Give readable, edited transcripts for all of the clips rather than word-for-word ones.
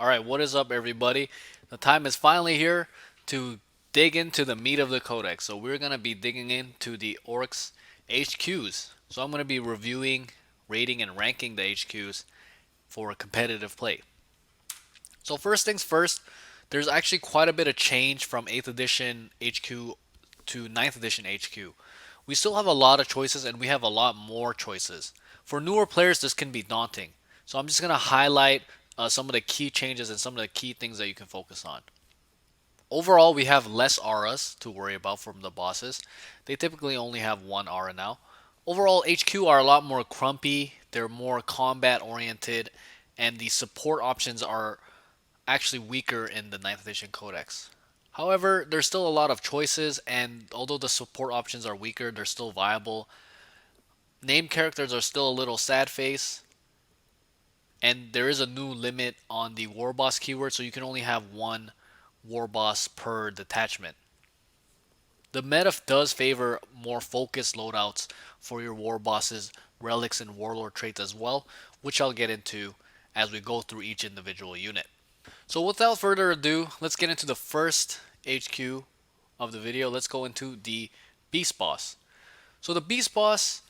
Alright, what is up, everybody? The time is finally here to dig into the meat of the codex. So, we're going to be digging into the Orks HQs. So, I'm going to be reviewing, rating, and ranking the HQs for competitive play. So, first things first, there's actually quite a bit of change from 8th edition HQ to 9th edition HQ. We still have a lot of choices and we have a lot more choices. For newer players, this can be daunting. So I'm just going to highlight some of the key changes and some of the key things that you can focus on. Overall, we have less auras to worry about from the bosses. They typically only have one aura now. Overall, HQ are a lot more crumpy, they're more combat oriented, and the support options are actually weaker in the 9th edition codex. However, there's still a lot of choices, and although the support options are weaker, they're still viable. Named characters are still a little sad face, and there is a new limit on the Warboss keyword, so you can only have one Warboss per detachment. The meta does favor more focused loadouts for your Warbosses, relics, and warlord traits as well, which I'll get into as we go through each individual unit. So without further ado, let's get into the first HQ of the video. Let's go into the Beast Boss. So the Beast Boss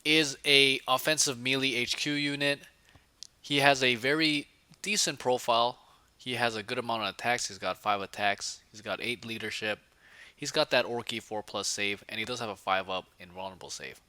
is a offensive melee HQ unit. He has a very decent profile. He has a good amount of attacks. He's got 5 attacks. He's got 8 leadership. He's got that Orky 4 plus save, and he does have a 5 up invulnerable save.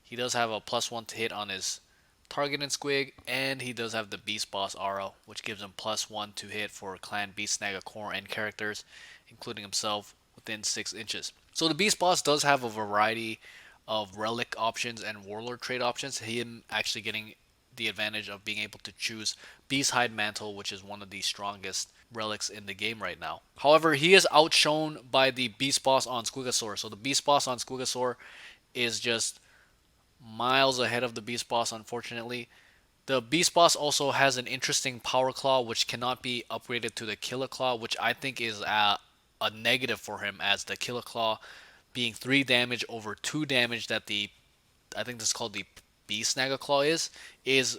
He does have a plus 1 to hit on his target and Squig, and he does have the Beast Boss aura, which gives him plus 1 to hit for Clan Beastnagga core and characters, including himself, within 6 inches. So the Beast Boss does have a variety of relic options and warlord trait options. Him actually getting the advantage of being able to choose Beast Hide Mantle, which is one of the strongest relics in the game right now. However, he is outshone by the Beast Boss on Squigasaur. So the Beast Boss on Squigasaur is just miles ahead of the Beast Boss, unfortunately. The Beast Boss also has an interesting Power Claw, which cannot be upgraded to the Killer Claw, which I think is a negative for him, as the Killer Claw being 3 damage over 2 damage that the, I think this is called the Beastnagga Claw is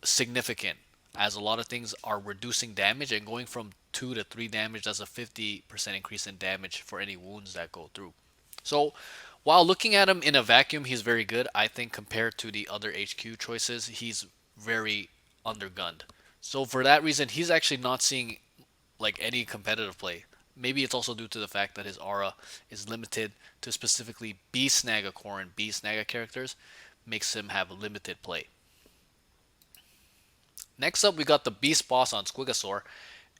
significant, as a lot of things are reducing damage, and going from 2 to 3 damage, that's a 50% increase in damage for any wounds that go through. So while looking at him in a vacuum, he's very good. I think compared to the other HQ choices, he's very undergunned. So for that reason, he's actually not seeing like any competitive play. Maybe it's also due to the fact that his aura is limited to specifically Beastnagga core and Beastnagga characters, makes him have limited play. Next up, we got the Beast Boss on Squigasaur,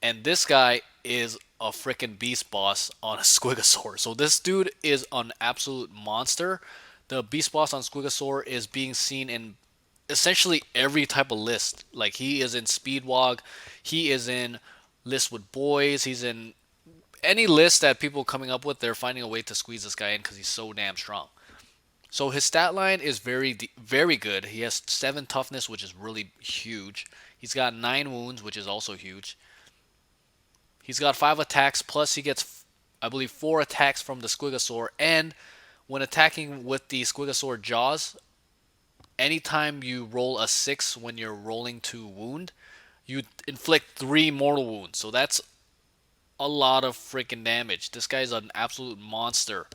and this guy is a freaking Beast Boss on a Squigasaur. So this dude is an absolute monster. The Beast Boss on Squigasaur is being seen in essentially every type of list. Like, he is in Speedwog, he is in list with boys, he's in any list that people coming up with. They're finding a way to squeeze this guy in because he's so damn strong. So his stat line is very good. He has 7 toughness, which is really huge. He's got 9 wounds, which is also huge. He's got 5 attacks, plus he gets, I believe, 4 attacks from the Squigasaur. And when attacking with the Squigasaur jaws, anytime you roll a 6 when you're rolling to wound, you inflict 3 mortal wounds. So that's a lot of freaking damage. This guy's an absolute monster.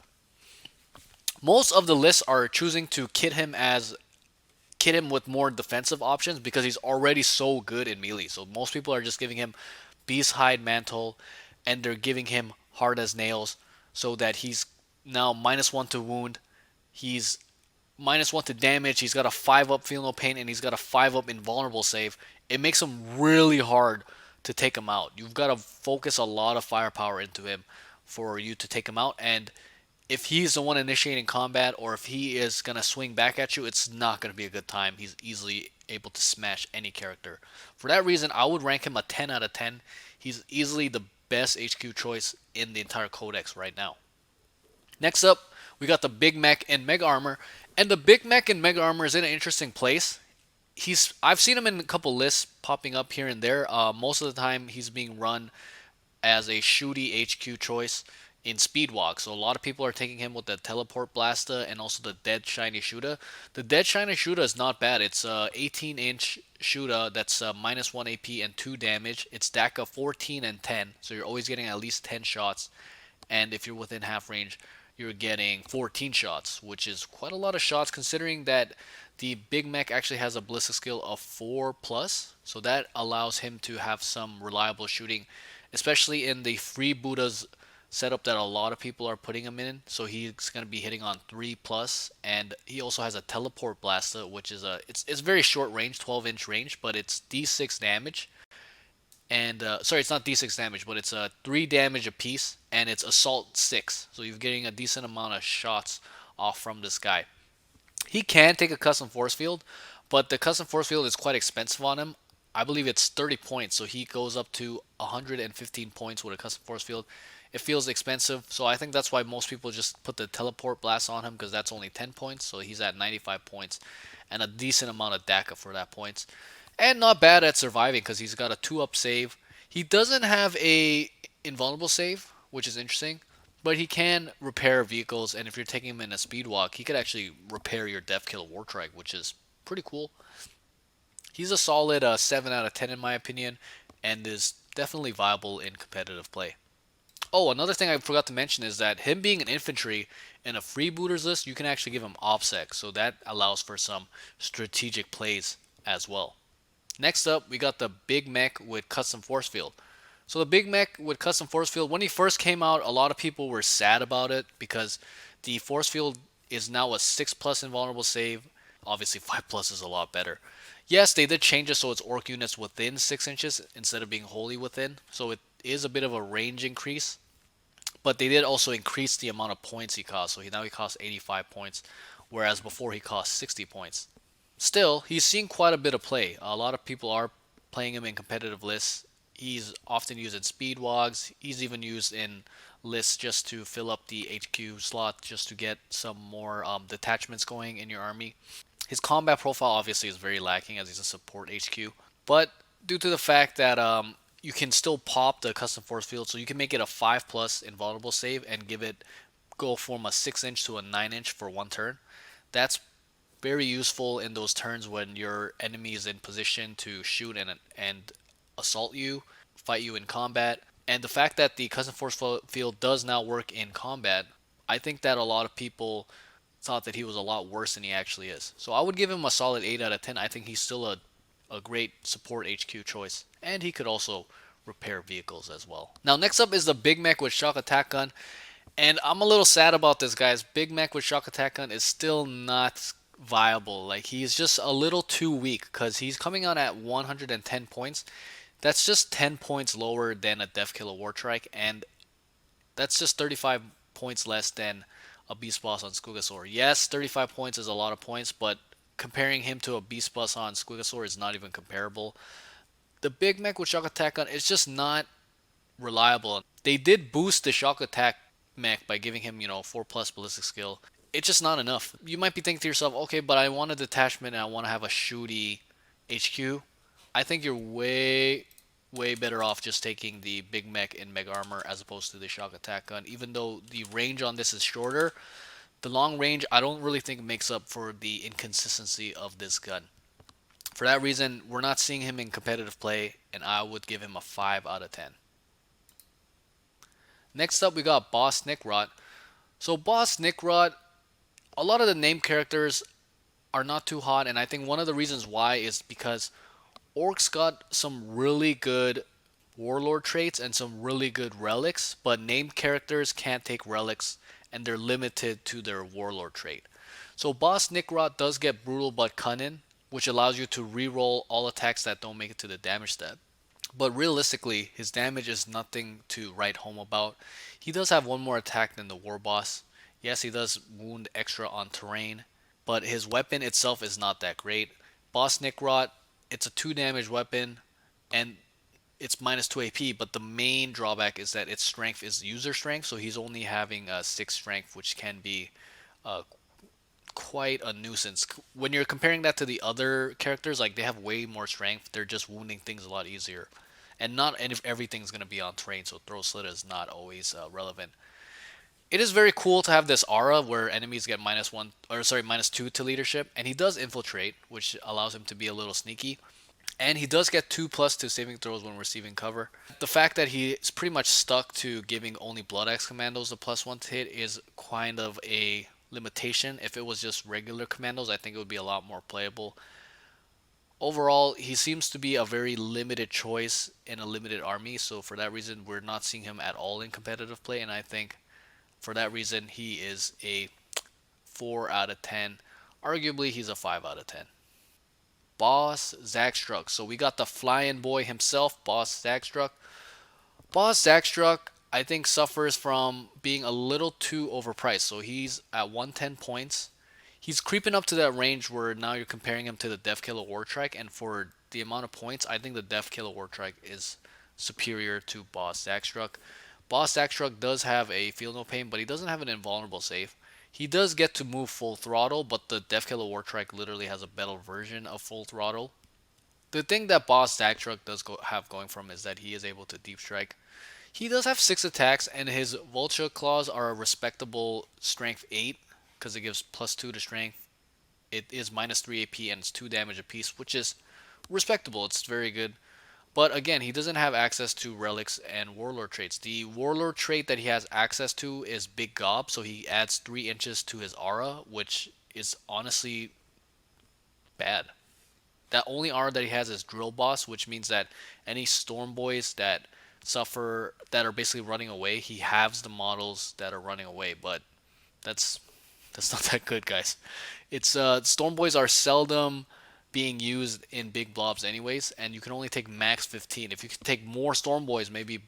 Most of the lists are choosing to kit him with more defensive options because he's already so good in melee. So most people are just giving him Beast Hide Mantle, and they're giving him Hard as Nails, so that he's now -1 to wound. He's -1 to damage. He's got a 5 up Feel No Pain, and he's got a 5 up Invulnerable save. It makes him really hard to take him out. You've got to focus a lot of firepower into him for you to take him out, and if he's the one initiating combat, or if he is going to swing back at you, it's not going to be a good time. He's easily able to smash any character. For that reason, I would rank him a 10 out of 10. He's easily the best HQ choice in the entire codex right now. Next up, we got the Big Mech and Mega Armour. And the Big Mech and Mega Armour is in an interesting place. I've seen him in a couple lists popping up here and there. Most of the time, he's being run as a shooty HQ choice. in speed walk. So a lot of people are taking him with the teleport blaster and also the dead shiny shooter. The dead shiny shooter is not bad. It's a 18-inch shooter that's minus 1 AP and 2 damage. It's DACA 14 and 10, so you're always getting at least 10 shots. And if you're within half range, you're getting 14 shots, which is quite a lot of shots considering that the Big Mech actually has a ballistic skill of 4 plus, so that allows him to have some reliable shooting, especially in the freebooters setup that a lot of people are putting him in. So he's going to be hitting on 3 plus, and he also has a teleport blaster, which is it's very short range, 12-inch range, but it's D6 damage. And sorry, it's not D6 damage, but it's 3 damage a piece, and it's assault 6. So you're getting a decent amount of shots off from this guy. He can take a custom force field, but the custom force field is quite expensive on him. I believe it's 30 points, so he goes up to 115 points with a custom force field. It feels expensive, so I think that's why most people just put the teleport blast on him because that's only 10 points, so he's at 95 points and a decent amount of DACA for that points. And not bad at surviving because he's got a 2-up save. He doesn't have a invulnerable save, which is interesting, but he can repair vehicles, and if you're taking him in a speed walk, he could actually repair your Defkilla Wartrike, which is pretty cool. He's a solid 7 out of 10 in my opinion, and is definitely viable in competitive play. Oh, another thing I forgot to mention is that him being an infantry in a freebooters list, you can actually give him OPSEC, so that allows for some strategic plays as well. Next up, we got the Big Mech with Custom Force Field. So the Big Mech with Custom Force Field, when he first came out, a lot of people were sad about it because the Force Field is now a 6 plus invulnerable save. Obviously 5 plus is a lot better. Yes, they did change it so it's orc units within 6 inches instead of being wholly within. So it is a bit of a range increase. But they did also increase the amount of points he costs. So now he costs 85 points, whereas before he cost 60 points. Still, he's seen quite a bit of play. A lot of people are playing him in competitive lists. He's often used in speed wogs. He's even used in lists just to fill up the HQ slot, just to get some more detachments going in your army. His combat profile obviously is very lacking as he's a support HQ, but due to the fact that you can still pop the custom force field, so you can make it a 5 plus invulnerable save and give it go from a 6 inch to a 9 inch for one turn. That's very useful in those turns when your enemy is in position to shoot and assault you, fight you in combat. And the fact that the custom force field does now work in combat, I think that a lot of people thought that he was a lot worse than he actually is. So I would give him a solid 8 out of 10. I think he's still a great support HQ choice. And he could also repair vehicles as well. Now next up is the Big Mech with Shokk Attack Gun. And I'm a little sad about this, guys. Big Mech with Shokk Attack Gun is still not viable. Like, he's just a little too weak because he's coming out at 110 points. That's just 10 points lower than a Defkilla Wartrike, and that's just 35 points less than a Beastboss on Squigasaur. Yes, 35 points is a lot of points, but comparing him to a Beastboss on Squigasaur is not even comparable. The Big Mech with Shokk Attack Gun is just not reliable. They did boost the Shokk Attack Mech by giving him, 4 plus ballistic skill. It's just not enough. You might be thinking to yourself, okay, but I want a detachment and I want to have a shooty HQ. I think you're way, way better off just taking the Big Mech in Mega Armour as opposed to the Shokk Attack Gun. Even though the range on this is shorter, the long range I don't really think makes up for the inconsistency of this gun. For that reason, we're not seeing him in competitive play, and I would give him a 5 out of 10. Next up, we got Boss Snikrot. So Boss Snikrot, a lot of the name characters are not too hot, and I think one of the reasons why is because Orks got some really good warlord traits and some really good relics, but named characters can't take relics, and they're limited to their warlord trait. So Boss Snikrot does get brutal but cunning, which allows you to reroll all attacks that don't make it to the damage stat. But realistically, his damage is nothing to write home about. He does have one more attack than the Warboss. Yes, he does wound extra on terrain, but his weapon itself is not that great. Boss Snikrot, it's a 2 damage weapon, and it's minus 2 AP, but the main drawback is that its strength is user strength, so he's only having a 6 strength, which can be uh, quite a nuisance. When you're comparing that to the other characters, like they have way more strength, they're just wounding things a lot easier. And not and if everything's going to be on terrain, so throw slit is not always relevant. It is very cool to have this aura where enemies get -1, or sorry, -2 to leadership, and he does infiltrate, which allows him to be a little sneaky. And he does get 2+ to saving throws when receiving cover. The fact that he is pretty much stuck to giving only Blood Axe commandos a +1 to hit is kind of a limitation. If it was just regular commandos, I think it would be a lot more playable. Overall, he seems to be a very limited choice in a limited army, so for that reason, we're not seeing him at all in competitive play, and I think for that reason, he is a 4 out of 10. Arguably, he's a 5 out of 10. Boss Zagstruck. So we got the flying boy himself, Boss Zagstruck. Boss Zagstruck, I think, suffers from being a little too overpriced. So he's at 110 points. He's creeping up to that range where now you're comparing him to the Defkilla Wartrike, and for the amount of points, I think the Defkilla Wartrike is superior to Boss Zagstruck. Boss Zagstruck does have a Feel No Pain, but he doesn't have an invulnerable save. He does get to move full throttle, but the Defkilla Wartrike literally has a better version of full throttle. The thing that Boss Zagstruck does have going from is that he is able to deep strike. He does have 6 attacks, and his Vulture Claws are a respectable strength 8, because it gives +2 to strength. It is -3 AP, and it's 2 damage apiece, which is respectable. It's very good. But again, he doesn't have access to relics and warlord traits. The warlord trait that he has access to is Big Gob, so he adds 3 inches to his aura, which is honestly bad. That only aura that he has is Drill Boss, which means that any Storm Boys that are basically running away, he halves the models that are running away. But that's not that good, guys. It's Storm Boys are seldom being used in big blobs anyways, and you can only take max 15. If you could take more Storm Boys, maybe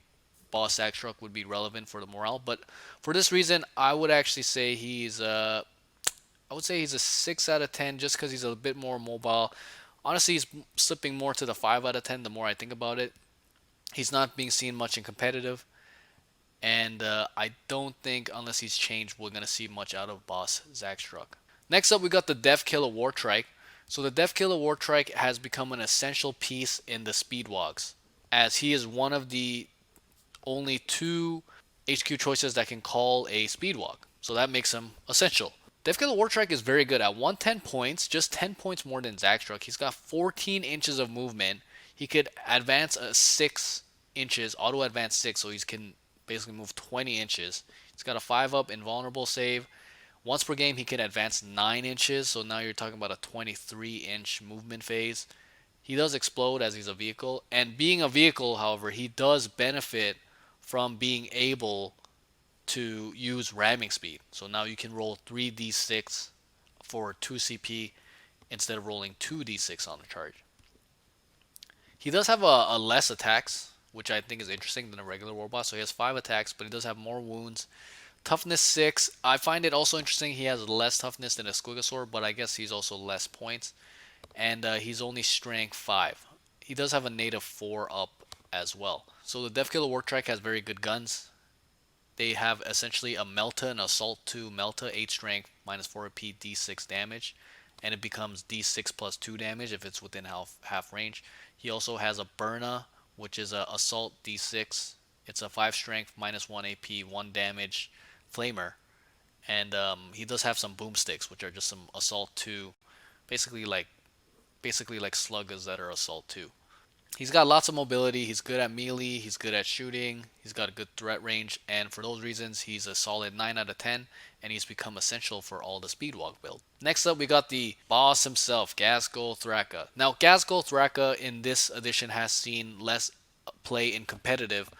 Boss Zagstruck would be relevant for the morale. But for this reason, I would actually say he's a 6 out of 10 just because he's a bit more mobile. Honestly, he's slipping more to the 5 out of 10 the more I think about it. He's not being seen much in competitive, and I don't think unless he's changed, we're going to see much out of Boss Zagstruck. Next up, we got the Defkilla Wartrike. So the Defkilla Wartrike has become an essential piece in the Speedwogs, as he is one of the only 2 HQ choices that can call a Speedwog. So that makes him essential. Defkilla Wartrike is very good at 110 points, just 10 points more than Zagstruck. He's got 14 inches of movement. He could advance 6 inches, auto advance 6, so he can basically move 20 inches. He's got a 5-up invulnerable save. Once per game, he can advance 9 inches, so now you're talking about a 23-inch movement phase. He does explode as he's a vehicle, and being a vehicle, however, he does benefit from being able to use ramming speed. So now you can roll 3d6 for 2 CP instead of rolling 2d6 on the charge. He does have a less attacks, which I think is interesting than a regular Warboss. So he has 5 attacks, but he does have more wounds. Toughness 6. I find it also interesting he has less toughness than a Squigasaur, but I guess he's also less points. And he's only strength 5. He does have a native 4 up as well. So the Defkilla Wartrike has very good guns. They have essentially a Melta and Assault 2 Melta, 8 strength, -4 AP, D6 damage. And it becomes D6 plus 2 damage if it's within half range. He also has a Burna, which is a Assault D6. It's a 5 strength, -1 AP, 1 damage flamer. And he does have some boomsticks, which are just some Assault 2, basically like sluggers that are Assault 2. He's got lots of mobility. He's good at melee. He's good at shooting. He's got a good threat range. And for those reasons, he's a solid 9 out of 10. And he's become essential for all the Speedwalk build. Next up, we got the boss himself, Ghazghkull Thrakka. Now, Ghazghkull Thrakka in this edition has seen less play in competitive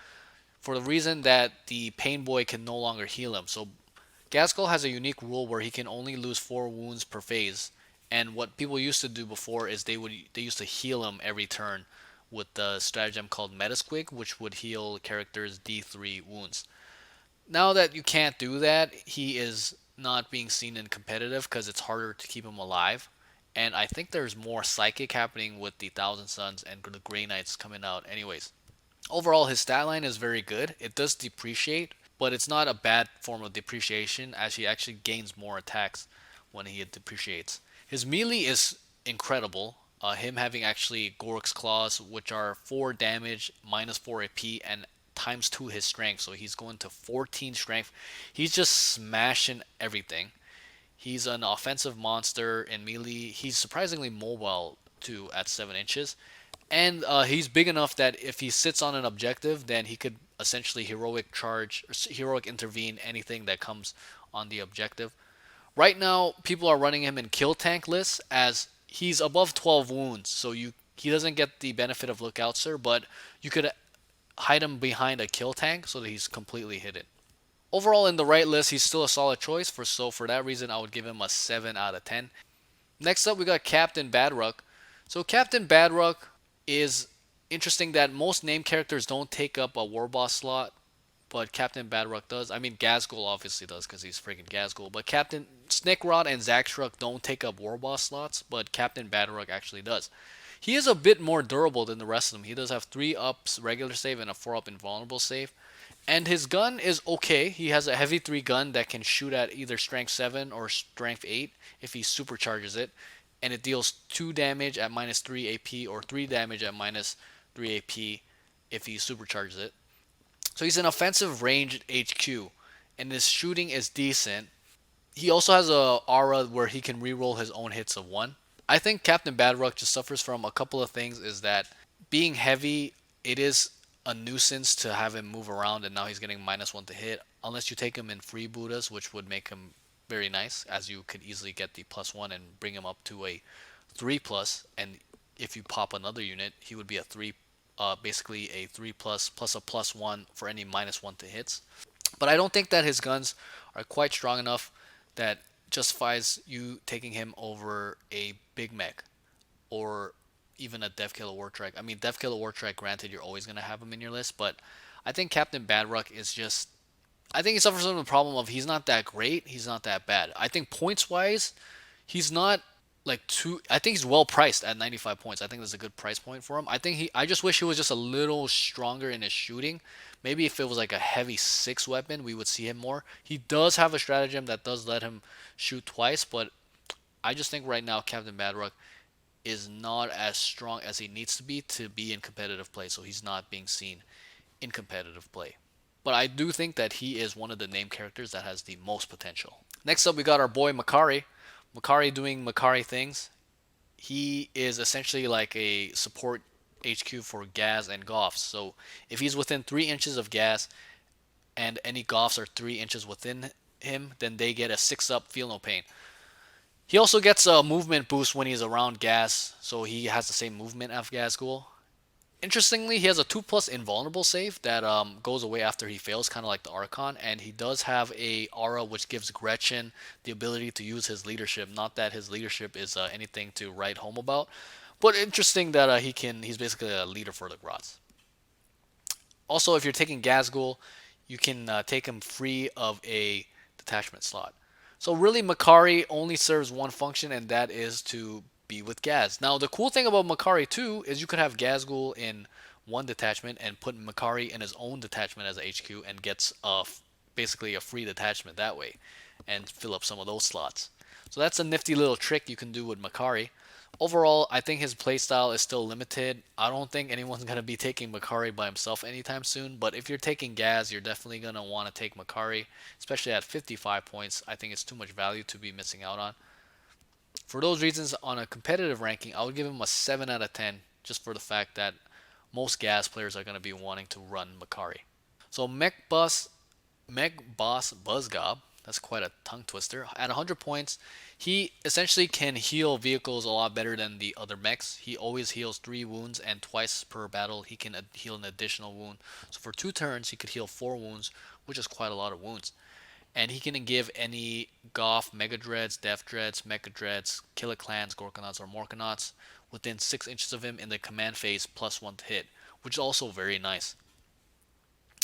for the reason that the Painboy can no longer heal him. So Ghazghkull has a unique rule where he can only lose 4 wounds per phase. And what people used to do before is they used to heal him every turn with the stratagem called Metasquig, which would heal characters D3 wounds. Now that you can't do that, he is not being seen in competitive because it's harder to keep him alive. And I think there's more Psychic happening with the Thousand Suns and the Grey Knights coming out anyways. Overall, his stat line is very good. It does depreciate, but it's not a bad form of depreciation as he actually gains more attacks when he depreciates. His melee is incredible. Him having actually Gork's Claws, which are 4 damage, -4 AP, and times 2 his strength, so he's going to 14 strength. He's just smashing everything. He's an offensive monster in melee. He's surprisingly mobile too at 7 inches. And he's big enough that if he sits on an objective, then he could essentially heroic charge, or heroic intervene anything that comes on the objective. Right now, people are running him in kill tank lists as he's above 12 wounds, so he doesn't get the benefit of Lookout Sir, but you could hide him behind a kill tank so that he's completely hidden. Overall, in the right list, he's still a solid choice. For that reason, I would give him a 7 out of 10. Next up, we got Kaptin Badrukk. So Kaptin Badrukk is interesting that most name characters don't take up a Warboss slot, but Kaptin Badrukk does. I mean, Ghazghkull obviously does because he's freaking Ghazghkull. But Captain Snikrot and Zagstruck don't take up Warboss slots, but Kaptin Badrukk actually does. He is a bit more durable than the rest of them. He does have 3 ups regular save and a 4 up invulnerable save. And his gun is okay. He has a heavy 3 gun that can shoot at either strength 7 or strength 8 if he supercharges it. And it deals 2 damage at minus 3 AP or 3 damage at minus 3 AP if he supercharges it. So he's an offensive ranged HQ, and his shooting is decent. He also has a aura where he can reroll his own hits of 1. I think Kaptin Badrukk just suffers from a couple of things. Is that being heavy, it is a nuisance to have him move around, and now he's getting -1 to hit. Unless you take him in free Buddhas, which would make him very nice, as you could easily get the +1 and bring him up to a 3+. And if you pop another unit, he would be a 3, basically a 3+ plus a +1 for any -1 to hits. But I don't think that his guns are quite strong enough that justifies you taking him over a Big Mech or even a Defkilla Wartrike. I mean, Defkilla Wartrike, granted, you're always going to have him in your list, but I think Kaptin Badrukk is just... I think he suffers from the problem of he's not that great, he's not that bad. I think points-wise, he's not like too... I think he's well priced at 95 points. I think that's a good price point for him. I just wish he was just a little stronger in his shooting. Maybe if it was like a heavy 6 weapon, we would see him more. He does have a stratagem that does let him shoot twice, but I just think right now Kaptin Badrukk is not as strong as he needs to be in competitive play, so he's not being seen in competitive play. But I do think that he is one of the name characters that has the most potential. Next up, we got our boy Makari. Makari doing Makari things. He is essentially like a support HQ for Gaz and Goths. So if he's within 3 inches of Gaz and any Goths are 3 inches within him, then they get a 6-up Feel No Pain. He also gets a movement boost when he's around Gaz, so he has the same movement as Ghazghkull. Interestingly, he has a 2+ invulnerable save that goes away after he fails, kind of like the Archon, and he does have a aura which gives Gretchen the ability to use his leadership. Not that his leadership is anything to write home about, but interesting that he's basically a leader for the Grots. Also, if you're taking Ghazghkull, you can take him free of a detachment slot. So really, Makari only serves one function, and that is to be with Gaz. Now, the cool thing about Makari too is you could have Ghazghkull in one detachment and put Makari in his own detachment as a HQ and gets basically a free detachment that way and fill up some of those slots. So that's a nifty little trick you can do with Makari. Overall, I think his playstyle is still limited. I don't think anyone's going to be taking Makari by himself anytime soon, but if you're taking Gaz, you're definitely going to want to take Makari, especially at 55 points. I think it's too much value to be missing out on. For those reasons, on a competitive ranking, I would give him a 7 out of 10, just for the fact that most Gaz players are going to be wanting to run Makari. So Mek Boss Buzzgob, that's quite a tongue twister. At 100 points, he essentially can heal vehicles a lot better than the other mechs. He always heals 3 wounds, and twice per battle he can heal an additional wound. So for 2 turns, he could heal 4 wounds, which is quite a lot of wounds. And he can give any Goth, Mega Dreads, Def Dreads, Mecha Dreads, Killer Clans, Gorkonauts, or Morkonauts within 6 inches of him in the command phase +1 to hit, which is also very nice.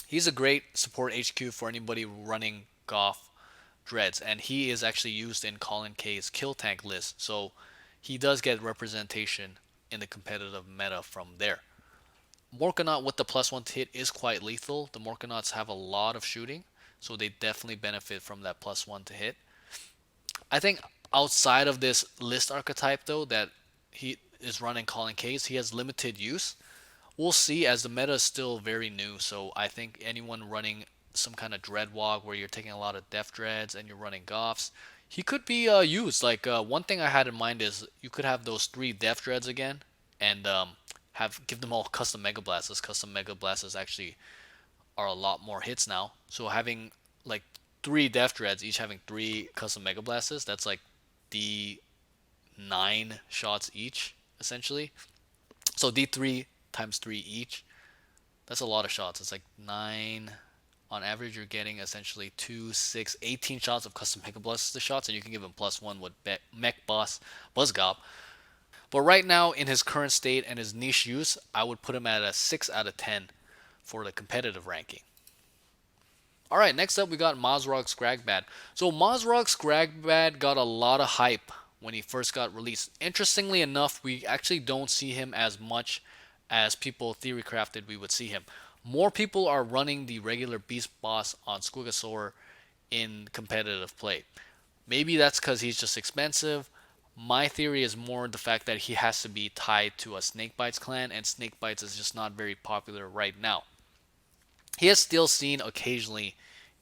He's a great support HQ for anybody running Goth Dreads, and he is actually used in Colin K's kill tank list, so he does get representation in the competitive meta from there. Morkonaut with the +1 to hit is quite lethal. The Morkonauts have a lot of shooting, so they definitely benefit from that +1 to hit. I think outside of this list archetype, though, that he is running Colin K's, he has limited use. we'll see, as the meta is still very new. So I think anyone running some kind of Dreadwalk where you're taking a lot of Def Dreads and you're running Goths, he could be used. Like one thing I had in mind is you could have those three Def Dreads again, and have give them all custom Mega Blasts. Custom Mega Blasts actually are a lot more hits now. So having like three Def Dreads, each having three custom Mega Blasts, that's like the 9 shots each essentially. So D3 times 3 each. That's a lot of shots. It's like 9. On average, you're getting essentially 2, 6, 18 shots of custom Mega Blaster shots, and you can give him +1 with Mek Boss Buzzgob. But right now, in his current state and his niche use, I would put him at a 6 out of 10 for the competitive ranking. Alright, next up we got Mozrog Skragbad. So Mozrog Skragbad got a lot of hype when he first got released. Interestingly enough, we actually don't see him as much as people theory crafted we would see him. More people are running the regular Beast Boss on Squigasaur in competitive play. Maybe that's because he's just expensive. My theory is more the fact that he has to be tied to a Snakebites clan, and Snakebites is just not very popular right now. He is still seen occasionally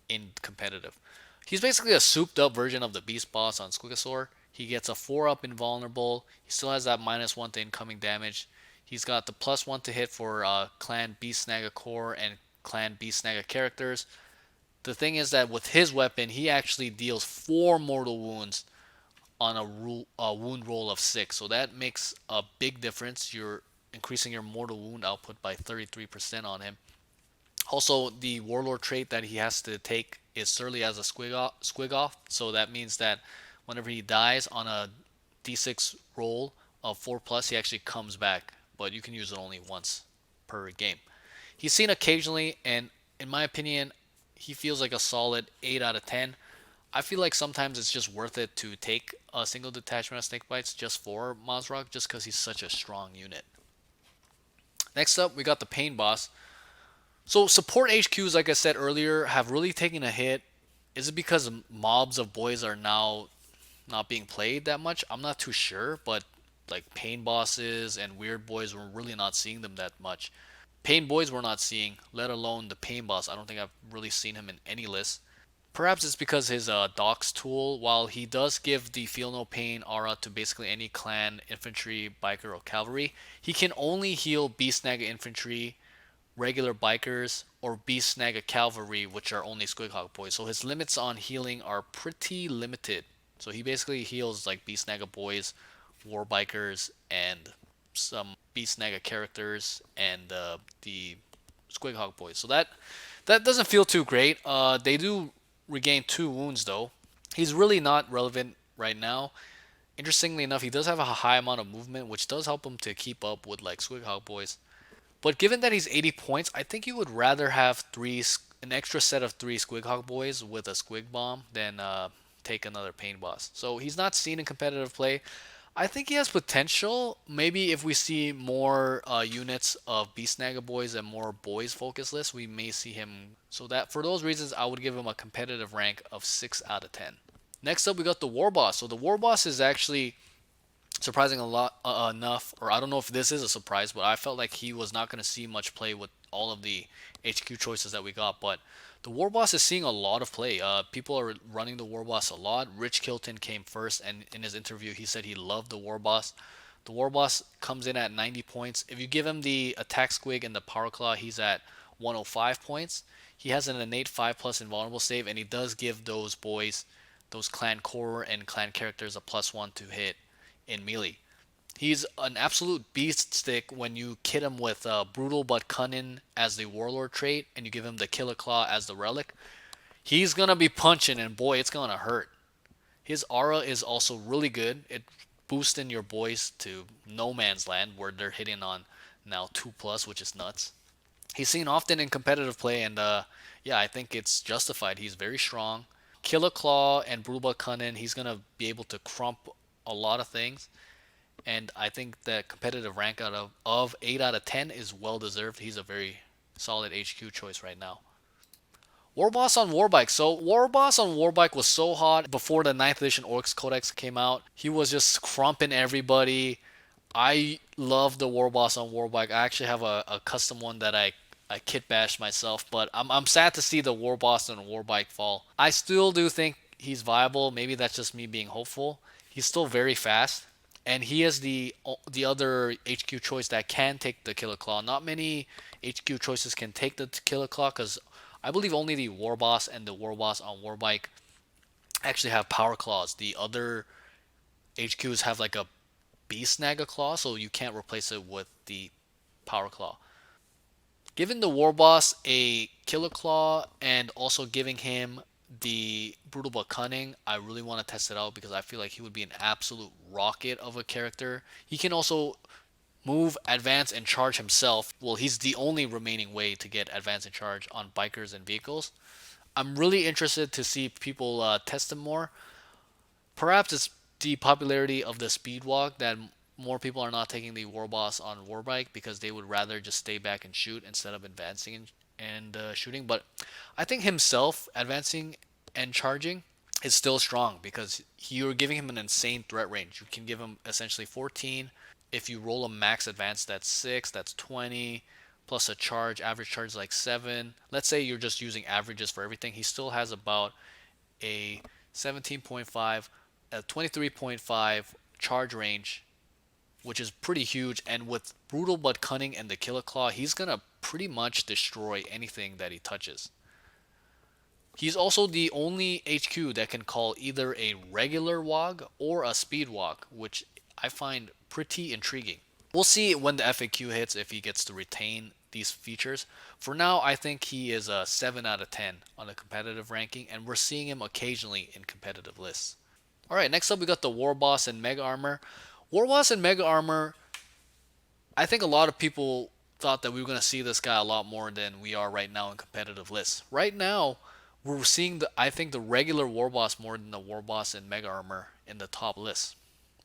in competitive. He's basically a souped up version of the Beast Boss on Squigasaur. He gets a 4 up invulnerable. He still has that -1 to incoming damage. He's got the +1 to hit for Clan Beastnagga core and Clan Beastnagga characters. The thing is that with his weapon, he actually deals 4 mortal wounds on a wound roll of 6. So that makes a big difference. You're increasing your mortal wound output by 33% on him. Also, the Warlord trait that he has to take is Surly as a Squig off. So that means that whenever he dies on a d6 roll of 4+, he actually comes back. But you can use it only once per game. He's seen occasionally, and in my opinion, he feels like a solid 8 out of 10. I feel like sometimes it's just worth it to take a single detachment of Snakebites just for Mozrog, just because he's such a strong unit. Next up, we got the Painboss. So support HQs, like I said earlier, have really taken a hit. Is it because mobs of boys are now not being played that much? I'm not too sure, but like Pain Bosses and Weirdboys, we're really not seeing them that much. Pain Boys we're not seeing, let alone the Pain Boss. I don't think I've really seen him in any list. Perhaps it's because his Docs tool, while he does give the Feel No Pain aura to basically any clan, infantry, biker, or cavalry, he can only heal Beastnagga infantry, regular bikers, or Beastnagga cavalry, which are only Squighawk boys. So his limits on healing are pretty limited. So he basically heals like Beastnagga boys, Warbikers, and some Beastnagga characters, and the Squighawk boys. So that doesn't feel too great. They do regain 2 wounds though. He's really not relevant right now. Interestingly enough, he does have a high amount of movement, which does help him to keep up with like Squighawk boys. But given that he's 80 points, I think you would rather have an extra set of 3 Squighawk boys with a Squig Bomb than take another Pain Boss. So he's not seen in competitive play. I think he has potential. Maybe if we see more units of Beastnagga boys and more boys focus lists, we may see him. So that for those reasons, I would give him a competitive rank of 6 out of 10. Next up, we got the Warboss. So the Warboss is actually surprising a lot enough, or I don't know if this is a surprise, but I felt like he was not going to see much play with all of the HQ choices that we got. But the Warboss is seeing a lot of play. People are running the Warboss a lot. Rich Kilton came first, and in his interview, he said he loved the Warboss. The Warboss comes in at 90 points. If you give him the Attack Squig and the Power Claw, he's at 105 points. He has an innate 5+ invulnerable save, and he does give those boys, those clan core and clan characters, a +1 to hit in melee. He's an absolute beast stick when you kit him with Brutal but Cunning as the Warlord trait, and you give him the Killer Claw as the relic. He's going to be punching, and boy, it's going to hurt. His aura is also really good. It boosting your boys to no man's land, where they're hitting on now 2+, which is nuts. He's seen often in competitive play, and yeah, I think it's justified. He's very strong. Killer Claw and Brutal but Cunning, he's going to be able to crump a lot of things, and I think that competitive rank of 8 out of 10 is well deserved. He's a very solid HQ choice right now. Warboss on Warbike. So Warboss on Warbike was so hot before the 9th edition Orks codex came out. He was just crumping everybody. I love the Warboss on Warbike. I actually have a custom one that I kit bashed myself, but I'm sad to see the Warboss and Warbike fall. I still do think he's viable. Maybe that's just me being hopeful. He's still very fast, and he is the other HQ choice that can take the Killer Claw. Not many HQ choices can take the Killer Claw because I believe only the Warboss and the Warboss on Warbike actually have Power Claws. The other HQs have like a Beast Snagga Claw, so you can't replace it with the Power Claw. Giving the Warboss a Killer Claw and also giving him the Brutal but Cunning, I really want to test it out because I feel like he would be an absolute rocket of a character. He can also move, advance, and charge himself. Well, he's the only remaining way to get advance and charge on bikers and vehicles. I'm really interested to see people test him more. Perhaps it's the popularity of the speed walk that more people are not taking the Warboss on Warbike because they would rather just stay back and shoot instead of advancing and shooting. But I think himself advancing and charging is still strong because you're giving him an insane threat range. You can give him essentially 14. If you roll a max advance, that's 6, that's 20, plus a charge, average charge is like 7. Let's say you're just using averages for everything. He still has about a 17.5, a 23.5 charge range, which is pretty huge. And with Brutal but Cunning and the Killer Claw, he's going to pretty much destroy anything that he touches. He's also the only HQ that can call either a regular Wog or a speed walk, which I find pretty intriguing. We'll see when the FAQ hits if he gets to retain these features. For now, I think he is a 7 out of 10 on a competitive ranking, and we're seeing him occasionally in competitive lists. Alright, next up we got the Warboss and Mega Armour. Warboss and Mega Armour, I think a lot of people thought that we were going to see this guy a lot more than we are right now in competitive lists. Right now, we're seeing I think the regular Warboss more than the Warboss and Mega Armour in the top list.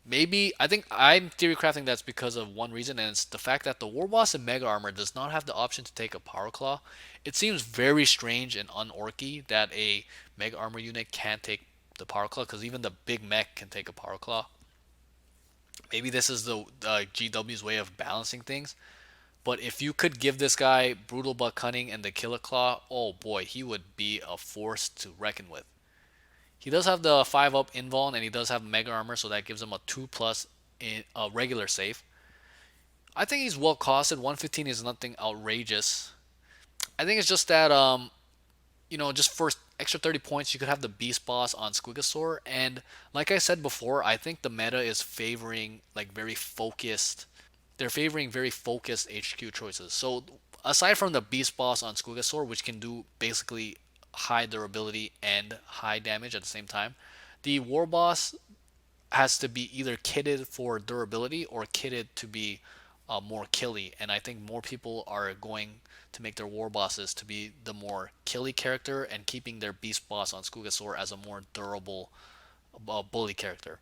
Maybe I think I'm theory crafting that's because of one reason, and it's the fact that the Warboss and Mega Armor does not have the option to take a Power Claw. It seems very strange and unorky that a Mega Armor unit can't take the Power Claw because even the Big Mech can take a Power Claw. Maybe this is the GW's way of balancing things. But if you could give this guy Brutal but Cunning and the Killer Claw, oh boy, he would be a force to reckon with. He does have the 5 up invuln and he does have Mega Armor, so that gives him a 2 plus in a regular save. I think he's well costed. 115 is nothing outrageous. I think it's just that just for extra 30 points you could have the Beast Boss on Squigasaur, and like I said before, I think the meta is favoring like very focused. They're favoring very focused HQ choices. So aside from the Beast Boss on Squigasaur, which can do basically high durability and high damage at the same time, the Warboss has to be either kitted for durability or kitted to be more killy. And I think more people are going to make their war bosses to be the more killy character and keeping their beast boss on Squigasaur as a more durable bully character.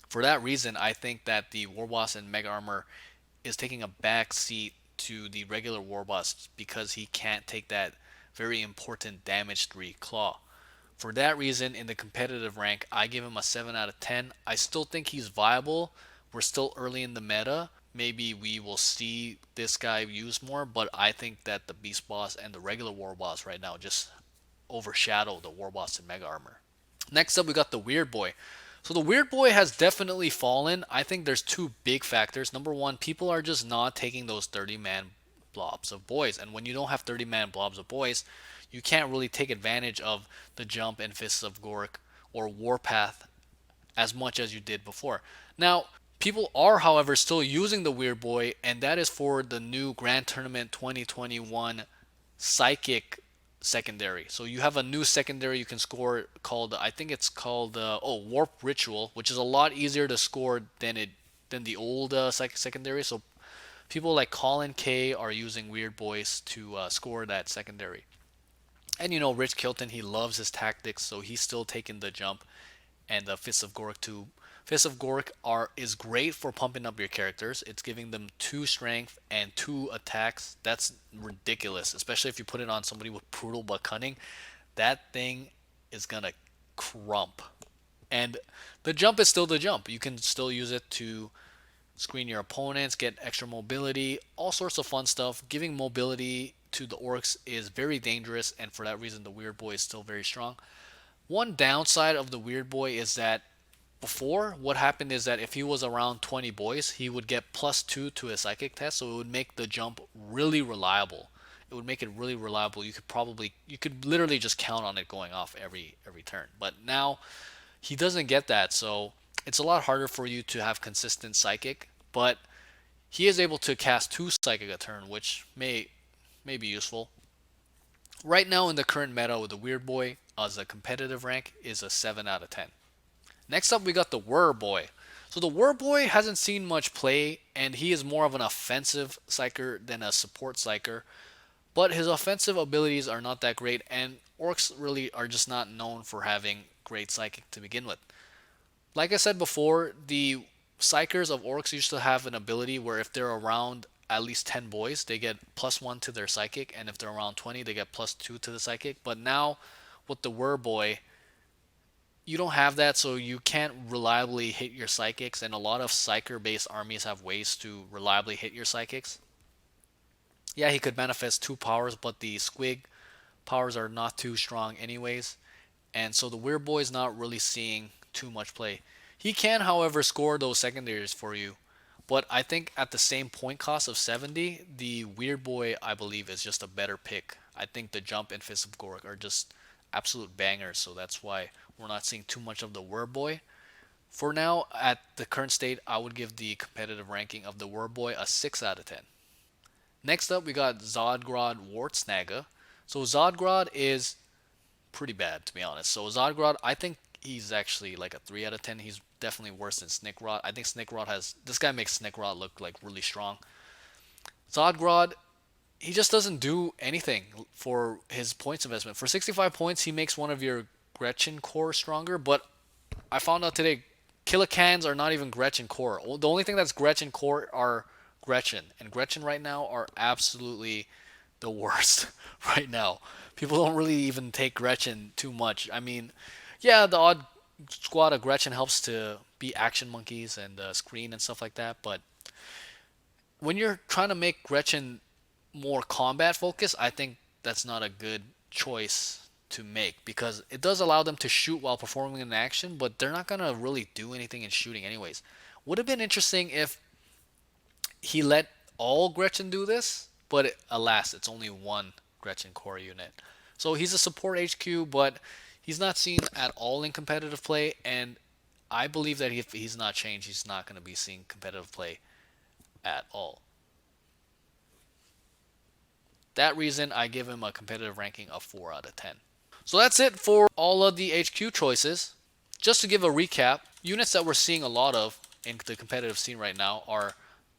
For that reason, I think that the Warboss and Mega Armor is taking a back seat to the regular Warboss because he can't take that very important damage 3 claw. For that reason, in the competitive rank, I give him a 7 out of 10. I still think he's viable. We're still early in the meta. Maybe we will see this guy used more, but I think that the Beast Boss and the regular War Boss right now just overshadow the War Boss and Mega Armor. Next up, we got the Weirdboy. So the Weirdboy has definitely fallen. I think there's two big factors. Number one, people are just not taking those 30-man blobs of boys. And when you don't have 30-man blobs of boys, you can't really take advantage of the jump and Fists of Gork or Warpath as much as you did before. Now, people are, however, still using the Weirdboy, and that is for the new Grand Tournament 2021 Psychic secondary. So you have a new secondary you can score called, I think it's called Warp Ritual, which is a lot easier to score than the old Psychic secondary. So people like Colin K are using Weirdboys to score that secondary. And Rich Kilton, he loves his tactics, so he's still taking the jump. And the Fists of Gork too. Fists of Gork is great for pumping up your characters. It's giving them 2 strength and 2 attacks. That's ridiculous, especially if you put it on somebody with Brutal but Cunning. That thing is gonna crump. And the jump is still the jump. You can still use it to screen your opponents, get extra mobility, all sorts of fun stuff. Giving mobility to the Orks is very dangerous, and for that reason, the Weirdboy is still very strong. One downside of the Weirdboy is that before, what happened is that if he was around 20 boys, he would get +2 to his psychic test, so it would make the jump really reliable. It would make it really reliable. You could literally just count on it going off every turn. But now he doesn't get that, so it's a lot harder for you to have consistent psychic. But he is able to cast 2 psychic a turn, which may be useful. Right now in the current meta with the Weirdboy, as a competitive rank, is a 7 out of 10. Next up, we got the Wurrboy. So the Wurrboy hasn't seen much play, and he is more of an offensive psyker than a support psyker. But his offensive abilities are not that great, and Orks really are just not known for having great psychic to begin with. Like I said before, the psychers of Orks used to have an ability where if they're around at least 10 boys, they get +1 to their psychic, and if they're around 20, they get +2 to the psychic. But now, with the Wurrboy, you don't have that, so you can't reliably hit your psychics, and a lot of psyker based armies have ways to reliably hit your psychics. Yeah, he could manifest 2 powers, but the squig powers are not too strong anyways, and so the Weirdboy is not really seeing too much play. He can, however, score those secondaries for you, but I think at the same point cost of 70, the Weirdboy, I believe, is just a better pick. I think the jump and Fist of Gork are just absolute bangers, so that's why we're not seeing too much of the Wurrboy. For now, at the current state, I would give the competitive ranking of the Wurrboy a 6 out of 10. Next up, we got Zogrod Wortsnagga. So Zogrod is pretty bad, to be honest. So Zogrod, I think he's actually like a 3 out of 10. He's definitely worse than Snikrot. I think Snikrot has... This guy makes Snikrot look like really strong. Zogrod, he just doesn't do anything for his points investment. For 65 points, he makes one of your Gretchen core stronger, but I found out today Killicans are not even Gretchen core. The only thing that's Gretchen core are Gretchen, and Gretchen right now are absolutely the worst right now. People don't really even take Gretchen too much. I mean, yeah, the odd squad of Gretchen helps to be action monkeys and screen and stuff like that, but when you're trying to make Gretchen more combat focused, I think that's not a good choice to make because it does allow them to shoot while performing an action, but they're not gonna really do anything in shooting anyways. Would have been interesting if he let all Gretchen do this, but alas, it's only one Gretchen core unit. So he's a support HQ, but he's not seen at all in competitive play, and I believe that if he's not changed, he's not going to be seeing competitive play at all. That reason, I give him a competitive ranking of 4 out of 10. So that's it for all of the HQ choices. Just to give a recap, units that we're seeing a lot of in the competitive scene right now are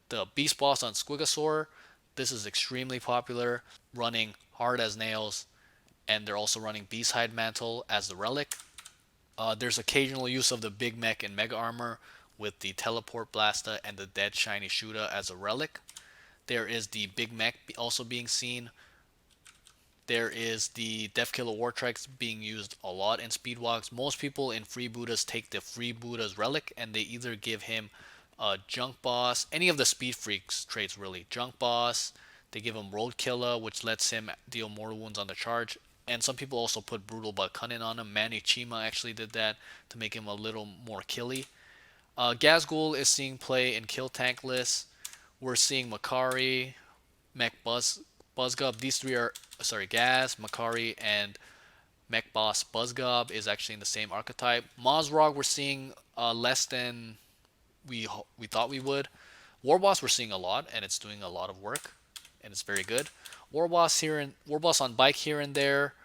the Beastboss on Squigasaur. This is extremely popular, running hard as nails, and they're also running Beast Hide Mantle as the relic. There's occasional use of the Big Mech in Mega Armour with the Teleport Blasta and the Dead Shiny Shuda as a relic. There is the Big Mech also being seen. There is the Defkilla Wartrike being used a lot in Speedwalks. Most people in Free Buddhas take the Free Buddha's relic and they either give him a Junk Boss, any of the Speed Freaks traits really. Junk Boss, they give him Roadkiller, which lets him deal mortal wounds on the charge. And some people also put Brutal but Cunning on him. Manny Chima actually did that to make him a little more killy. Ghazghkull is seeing play in kill tank lists. We're seeing Makari, Mek Boss Buzzgob. These three are, sorry, Gaz, Makari, and Mek Boss Buzzgob is actually in the same archetype. Mozrog we're seeing less than we thought we would. Warboss we're seeing a lot, and it's doing a lot of work, and it's very good. Warboss on bike here and there.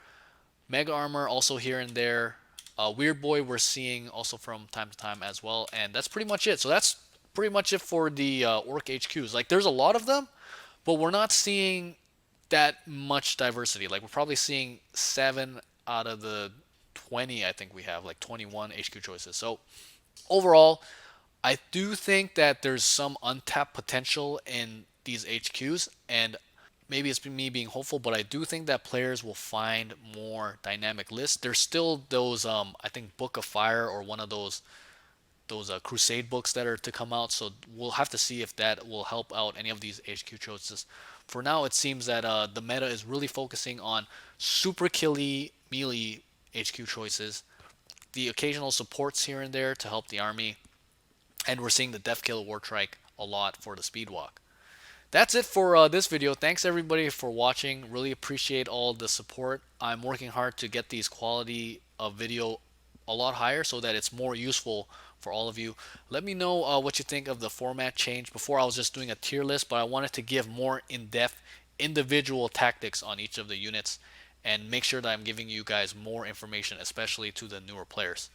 Mega Armour also here and there. Weirdboy we're seeing also from time to time as well, and that's pretty much it. So that's pretty much it for the Orc HQs. Like, there's a lot of them, but we're not seeing that much diversity. Like, we're probably seeing 7 out of the 20 I think we have, like 21 HQ choices. So overall, I do think that there's some untapped potential in these HQs, and maybe it's me being hopeful, but I do think that players will find more dynamic lists. There's still those, I think Book of Fire or one of those those crusade books that are to come out. So we'll have to see if that will help out any of these HQ choices. For now, it seems that the meta is really focusing on super killy melee HQ choices, the occasional supports here and there to help the army, and we're seeing the Defkilla Wartrike a lot for the speed walk. That's it for this video. Thanks everybody for watching. Really appreciate all the support. I'm working hard to get these quality of video a lot higher so that it's more useful for all of you. Let me know what you think of the format change. Before I was just doing a tier list, but I wanted to give more in-depth individual tactics on each of the units and make sure that I'm giving you guys more information, especially to the newer players.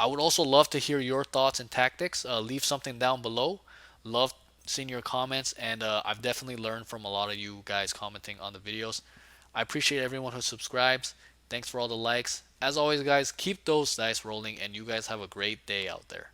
I would also love to hear your thoughts and tactics. Leave something down below. Love seeing your comments, and I've definitely learned from a lot of you guys commenting on the videos. I appreciate everyone who subscribes. Thanks for all the likes. As always, guys, keep those dice rolling, and you guys have a great day out there.